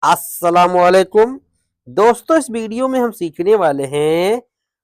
अस्सलामुअलैकुम दोस्तों, इस वीडियो में हम सीखने वाले हैं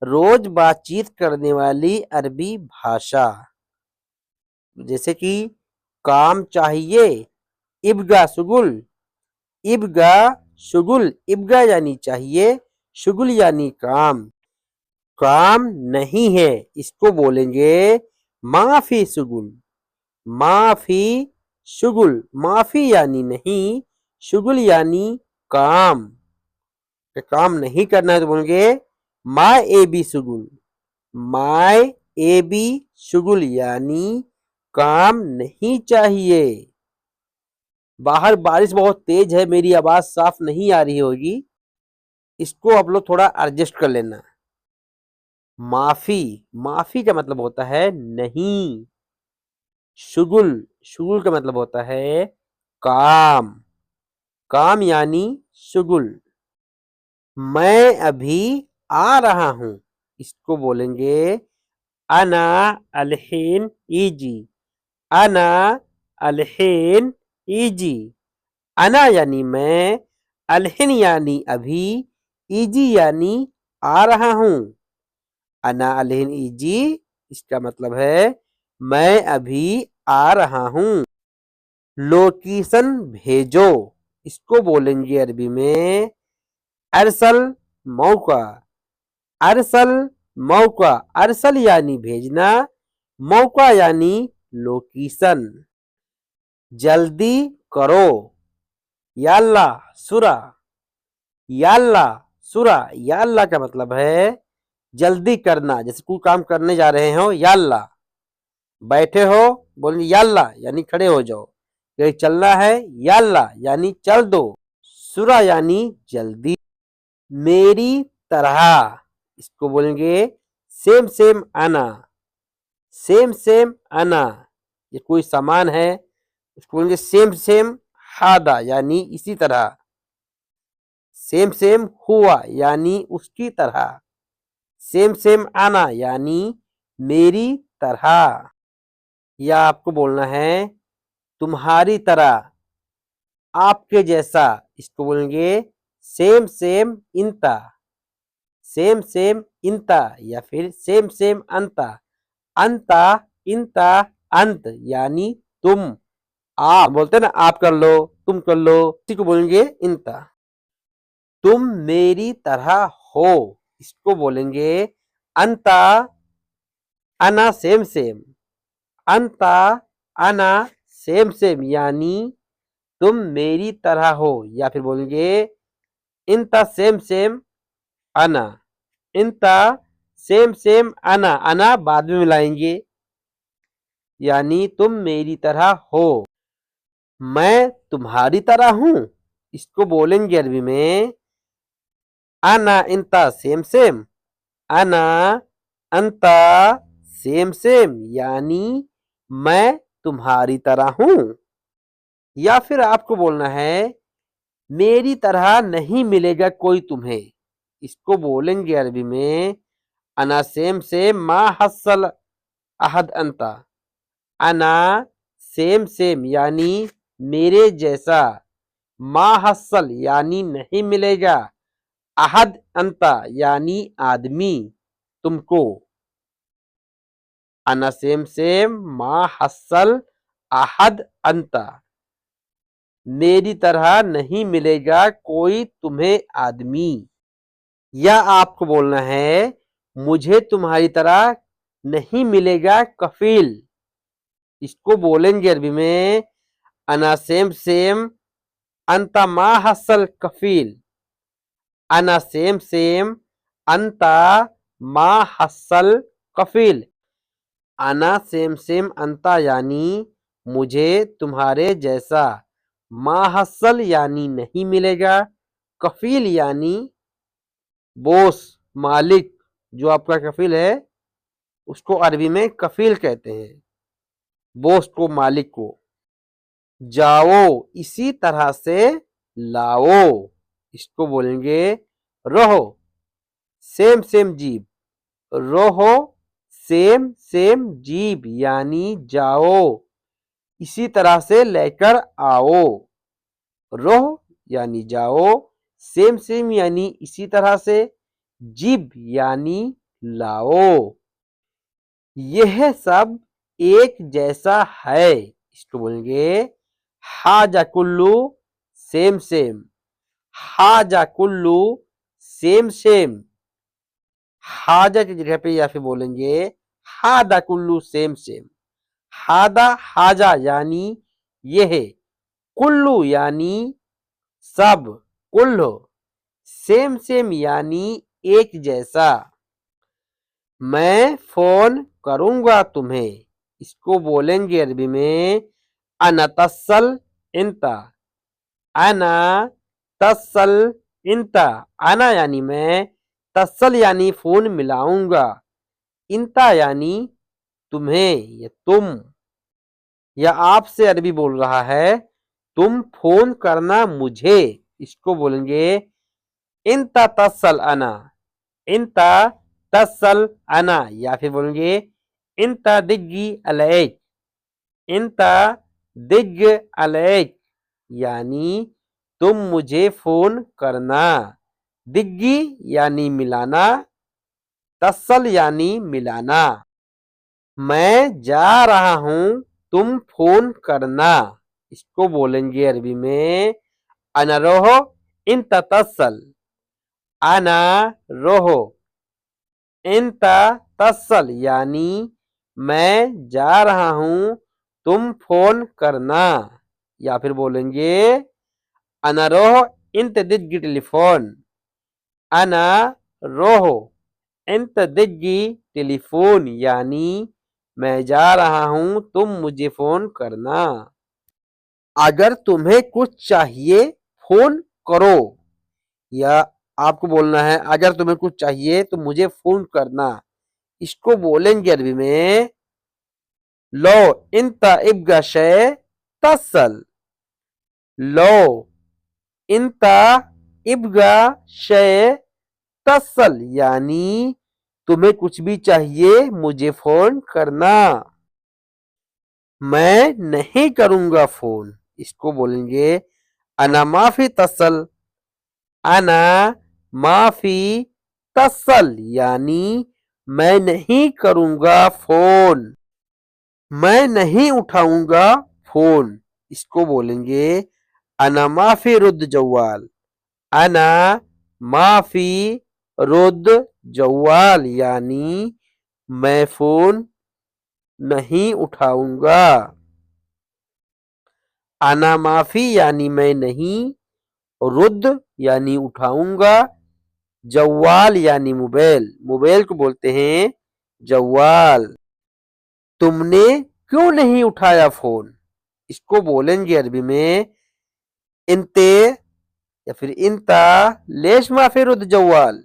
रोज बातचीत करने वाली अरबी भाषा। जैसे कि काम चाहिए, इब्गा शुगुल। इब्गा शुगुल, इब्गा यानी चाहिए, शुगुल यानी काम। काम नहीं है, इसको बोलेंगे माफी शुगुल। माफी शुगुल, माफी यानी नहीं, शुगुल यानी काम। काम नहीं करना है तो बोलेंगे माय ए बी शुगुल। माय ए बी शुगुल यानी काम नहीं चाहिए। बाहर बारिश बहुत तेज है, मेरी आवाज साफ नहीं आ रही होगी, इसको आप लोग थोड़ा एडजस्ट कर लेना। माफी, माफी का मतलब होता है नहीं। शुगुल, शुगुल का मतलब होता है काम। काम यानी शुगुल। मैं अभी आ रहा हूं, इसको बोलेंगे अना अलहीन इजी। अना अलहीन इजी। अना यानी मैं, अलहीन यानी अभी, इजी यानी आ रहा हूं। अना अलहीन इजी, इसका मतलब है मैं अभी आ रहा हूं। लोकेशन भेजो, इसको बोलेंगे अरबी में अरसल मौका। अरसल मौका, अरसल यानी भेजना, मौका यानी लोकेशन। जल्दी करो, याल्ला सुरा। याल्ला सुरा, याल्ला का मतलब है जल्दी करना। जैसे कोई काम करने जा रहे हो, याल्ला। बैठे हो, बोलेंगे याल्ला यानी खड़े हो जाओ। कहीं चलना है, याल्ला यानी चल दो। सुरा यानी जल्दी। मेरी तरह, इसको बोलेंगे सेम सेम आना। सेम सेम आना, ये कोई सामान है, उसको बोलेंगे सेम सेम हादा यानी इसी तरह। सेम सेम हुआ यानी उसकी तरह। सेम सेम आना यानी मेरी तरह। या आपको बोलना है तुम्हारी तरह, आपके जैसा, इसको बोलेंगे सेम सेम इंता। सेम सेम इंता या फिर सेम सेम अंता। अंता, इंता, अंत यानी तुम। आप बोलते हैं ना, आप कर लो, तुम कर लो, इसी को बोलेंगे इंता। तुम मेरी तरह हो, इसको बोलेंगे अंता अना सेम सेम। अंता अना सेम सेम यानी तुम मेरी तरह हो। या फिर बोलेंगे इंता सेम सेम अना। इंता सेम सेम अना, अना बाद में मिलाएंगे, यानी तुम मेरी तरह हो। मैं तुम्हारी तरह हूं, इसको बोलेंगे अरबी में अना इंता सेम सेम। अना अंता सेम सेम यानी मैं तुम्हारी तरह हूं। या फिर आपको बोलना है मेरी तरह नहीं मिलेगा कोई तुम्हें, इसको बोलेंगे अरबी में अना सेम सेम मा हसल अहद अंता। अना सेम सेम यानी मेरे जैसा, मा हसल यानी नहीं मिलेगा, अहद अंता यानी आदमी, तुमको। अना सेम सेम मा हसल अहद अंता, मेरी तरह नहीं मिलेगा कोई तुम्हें आदमी। या आपको बोलना है मुझे तुम्हारी तरह नहीं मिलेगा कफील, इसको बोलेंगे अरबी में अना सेम सेम अंता मा हसल कफील। अना सेम सेम अंता मा हसल कफील। अना सेम सेम अंता यानी मुझे तुम्हारे जैसा, माहसल यानी नहीं मिलेगा, कफील यानी बोस, मालिक। जो आपका कफील है उसको अरबी में कफील कहते हैं, बोस को, मालिक को। जाओ, इसी तरह से लाओ, इसको बोलेंगे रहो सेम सेम जीब। रहो सेम सेम जीब यानी जाओ, इसी तरह से लेकर आओ। रोह यानी जाओ, सेम सेम यानी इसी तरह से, जिब यानी लाओ। यह सब एक जैसा है, इसको बोलेंगे हाजा कुल्लू सेम सेम। हाजा कुल्लू सेम सेम। हाजा की जगह पे या फिर बोलेंगे हादा कुल्लू सेम सेम। हादा हाजा यानी यह, कुल्लू यानी सब, कुल्लू। सेम सेम यानी एक जैसा। मैं फोन करूंगा तुम्हें, इसको बोलेंगे अरबी में अना तस्सल इंता। अना तस्सल इंता। अना यानी मैं, तस्सल यानी फोन मिलाऊंगा, इंता यानी तुम्हें या तुम, या आपसे अरबी बोल रहा है, तुम फोन करना मुझे, इसको बोलेंगे इंता तस्सल अना। इंता तस्सल अना, या फिर बोलेंगे इंता दिग्गी अलैक। इंता दिग अलैक यानी तुम मुझे फोन करना। दिग्गी यानी मिलाना, तस्सल यानी मिलाना। मैं जा रहा हूं, तुम फोन करना, इसको बोलेंगे अरबी में अना रोहो इंता तस्सल। अना रोहो इंता तस्सल यानी मैं जा रहा हूं, तुम फोन करना। या फिर बोलेंगे अना रोहो इंत दिग्गी टेलीफोन। अना रोहो इंत दिग्गी टेलीफोन यानी मैं जा रहा हूं, तुम मुझे फोन करना। अगर तुम्हें कुछ चाहिए फोन करो, या आपको बोलना है अगर तुम्हें कुछ चाहिए तो मुझे फोन करना, इसको बोलेंगे अरबी में लो इंता इब्गा शे तस्सल। लो इंता इब्गा शे तस्सल यानी तुम्हें कुछ भी चाहिए मुझे फोन करना। मैं नहीं करूंगा फोन, इसको बोलेंगे अना माफी तस्सल। अना माफी तस्सल यानी मैं नहीं करूंगा फोन, मैं नहीं उठाऊंगा फोन, इसको बोलेंगे अना माफी रुद जवाल। अना माफी रुद जवाल यानी मैं फोन नहीं उठाऊंगा। अना माफी यानी मैं नहीं, रुद यानी उठाऊंगा, जवाल यानी मोबाइल, मोबाइल को बोलते हैं जवाल। तुमने क्यों नहीं उठाया फोन, इसको बोलेंगे अरबी में इंते या फिर इंता लेश माफी रुद जवाल।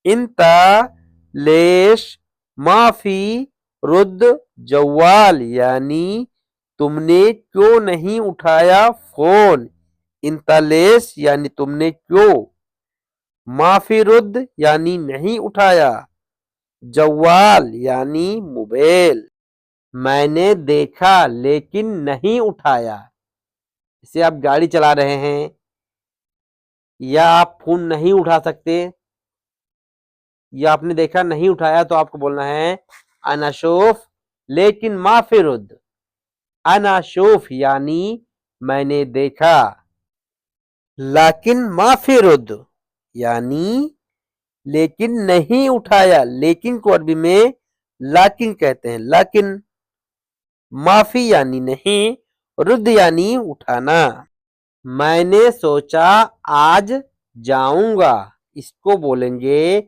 इंता लेश माफी रुद जवाल यानी तुमने क्यों नहीं उठाया फोन। इंता लेश यानी तुमने क्यों, माफी रुद यानी नहीं उठाया, जवाल यानी मोबाइल। मैंने देखा लेकिन नहीं उठाया, जैसे आप गाड़ी चला रहे हैं या आप फोन नहीं उठा सकते, या आपने देखा नहीं उठाया, तो आपको बोलना है अना शोफ लेकिन माफी रुद। अना शोफ यानी मैंने देखा, लाकिन माफी रुद यानी लेकिन नहीं उठाया। लेकिन को अरबी में लाकिन कहते हैं, लाकिन। माफी यानी नहीं, रुद यानी उठाना। मैंने सोचा आज जाऊंगा, इसको बोलेंगे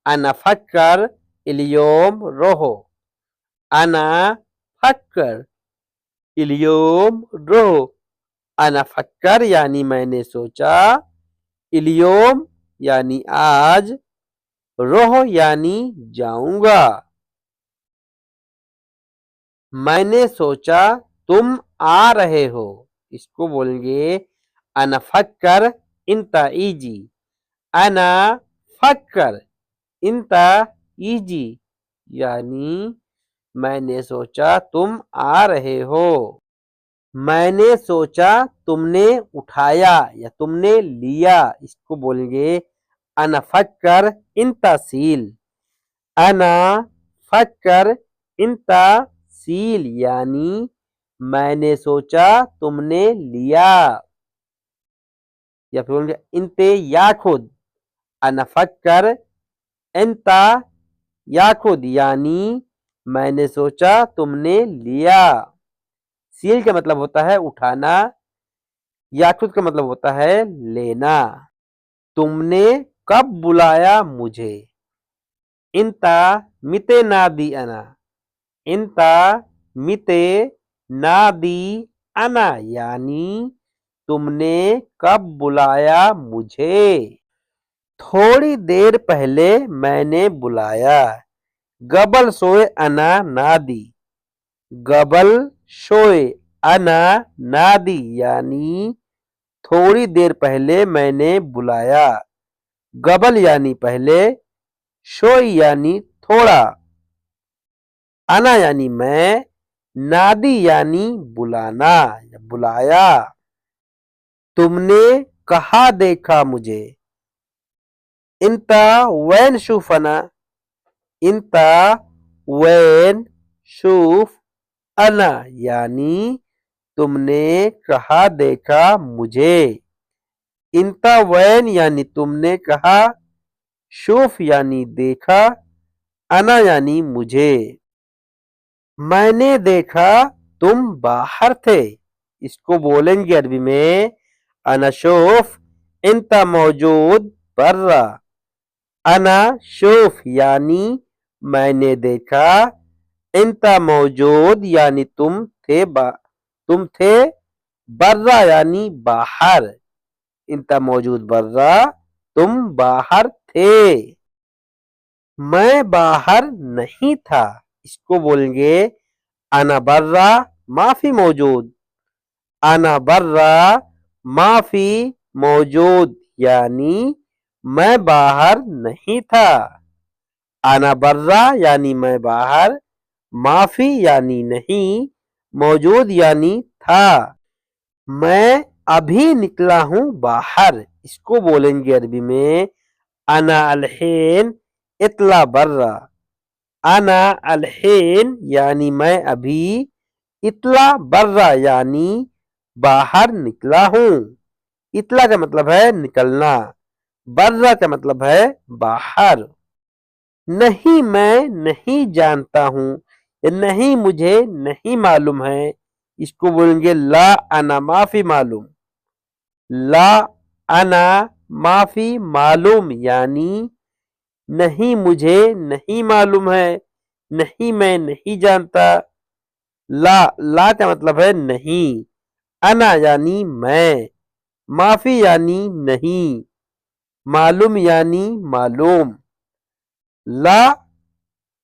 अना फक्कर इलियोम रोहो। अना फक्कर इलियोम रोहो। अना फक्कर यानी मैंने सोचा, इलियोम यानी आज, रोहो यानी जाऊंगा। मैंने सोचा तुम आ रहे हो, इसको बोलेंगे अना फक्कर इंता इजी। अना फक्कर इंता इजी यानी मैंने सोचा तुम आ रहे हो। मैंने सोचा तुमने उठाया या तुमने लिया, इसको बोलेंगे अना फक्कर इंता सील। अना फक्कर इंता सील यानी मैंने सोचा तुमने लिया। या फिर बोलेंगे इंते या खुद, अना फक्कर इंता या खुद यानी मैंने सोचा तुमने लिया। सील का मतलब होता है उठाना, याखुद का मतलब होता है लेना। तुमने कब बुलाया मुझे, इंता मिते नादी अना। इंता मिते नादी अना यानी तुमने कब बुलाया मुझे। थोड़ी देर पहले मैंने बुलाया, गबल सोए अना नादी। गबल सोए अना नादी यानी थोड़ी देर पहले मैंने बुलाया। गबल यानी पहले, शोई यानी थोड़ा, अना यानी मैं, नादी यानी बुलाना या बुलाया। तुमने कहाँ देखा मुझे, इंता वैन शूफना। इंता वैन शूफ अना यानी तुमने कहा देखा मुझे। इंता वैन यानी तुमने कहा, शूफ यानी देखा, अना यानी मुझे। मैंने देखा तुम बाहर थे, इसको बोलेंगे अरबी में अना शूफ इंता मौजूद बर्रा। अना शूफ यानी मैंने देखा, इंता मौजूद यानी तुम थे बर्रा यानी बाहर। इंता मौजूद बर्रा तुम बाहर थे। मैं बाहर नहीं था, इसको बोलेंगे अना बर्रा माफी मौजूद। अना बर्रा माफी मौजूद यानी मैं बाहर नहीं था। अना बर्रा यानी मैं बाहर, माफी यानी नहीं, मौजूद यानी था। मैं अभी निकला हूं बाहर, इसको बोलेंगे अरबी में अना अलहीन इतला बर्रा। अना अलहीन यानी मैं अभी, इतला बर्रा यानी बाहर निकला हूं। इतला का मतलब है निकलना, बर्रा का मतलब है बाहर। नहीं मैं नहीं जानता हूं, नहीं मुझे नहीं मालूम है, इसको बोलेंगे ला अना माफी मालूम। ला अना माफी मालूम यानी नहीं मुझे नहीं मालूम है, नहीं मैं नहीं जानता। ला का मतलब है नहीं, अना यानी मैं, माफी यानी नहीं, मालूम यानी मालूम। ला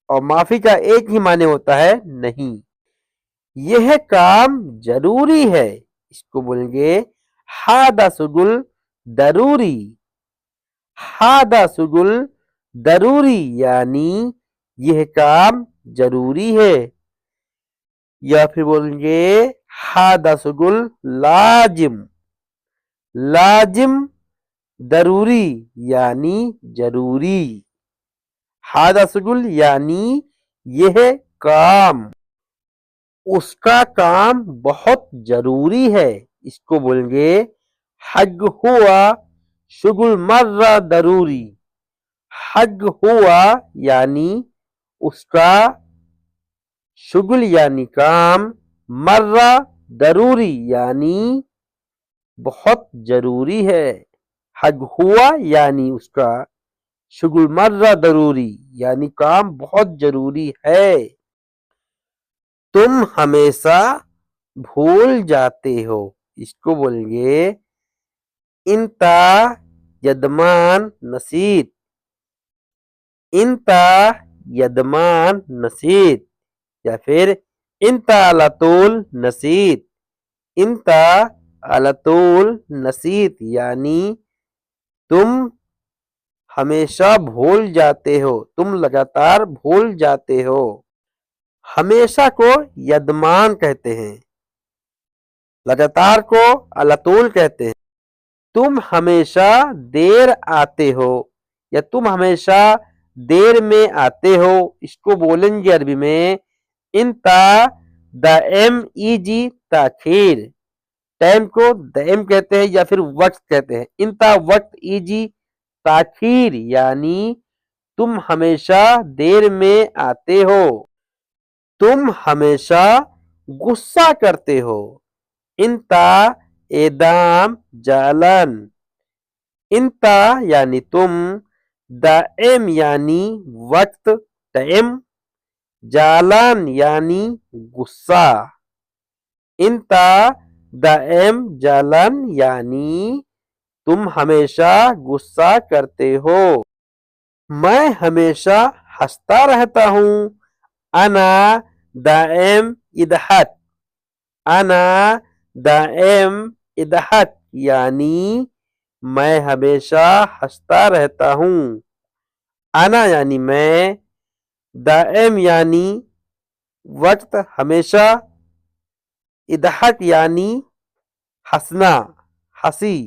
और माफी का एक ही माने होता है नहीं। यह काम जरूरी है, इसको बोलेंगे हादा सुगुल दरूरी। हादा सुगुल दरूरी यानी यह काम जरूरी है। या फिर बोलेंगे हादा सुगुल लाजिम। लाजिम दरूरी यानी जरूरी। हादा सुगुल यानी यह काम, उसका काम बहुत जरूरी है, इसको बोलेंगे हग हुआ शुगुल मर्रा दरूरी। हग हुआ यानी उसका, शुगुल यानी काम, मर्रा दरूरी यानी बहुत जरूरी है। हग हुआ यानी उसका, शुगुल मर्रा दरूरी यानी काम बहुत जरूरी है। तुम हमेशा भूल जाते हो, इसको बोलेंगे इंता यदमान नसीत। इंता यदमान नसीत या फिर इंता अलतुल नसीत। इंता अलतुल नसीत यानी तुम हमेशा भूल जाते हो, तुम लगातार भूल जाते हो। हमेशा को यदमान कहते हैं। लगातार को अलतूल कहते हैं। तुम हमेशा देर आते हो या तुम हमेशा देर में आते हो, इसको बोलेंगे अरबी में इंता दाएम इजी ताखीर। टाइम को दाएम कहते हैं या फिर वक्त कहते हैं। इंता वक्त इजी ताखीर यानी तुम हमेशा देर में आते हो। तुम हमेशा गुस्सा करते हो। इंता एदाम जालन। इंता यानी तुम, दाएम यानी वक्त टाइम, जालन यानी गुस्सा। इंता दाएम जालन यानी तुम हमेशा गुस्सा करते हो। मैं हमेशा हंसता रहता हूँ। अना दाएम इदहक। अना दाएम इदहक यानी मैं हमेशा हंसता रहता हूँ। अना यानी मैं, दाएम यानी वक्त हमेशा, इदहक यानी हंसना, हंसी।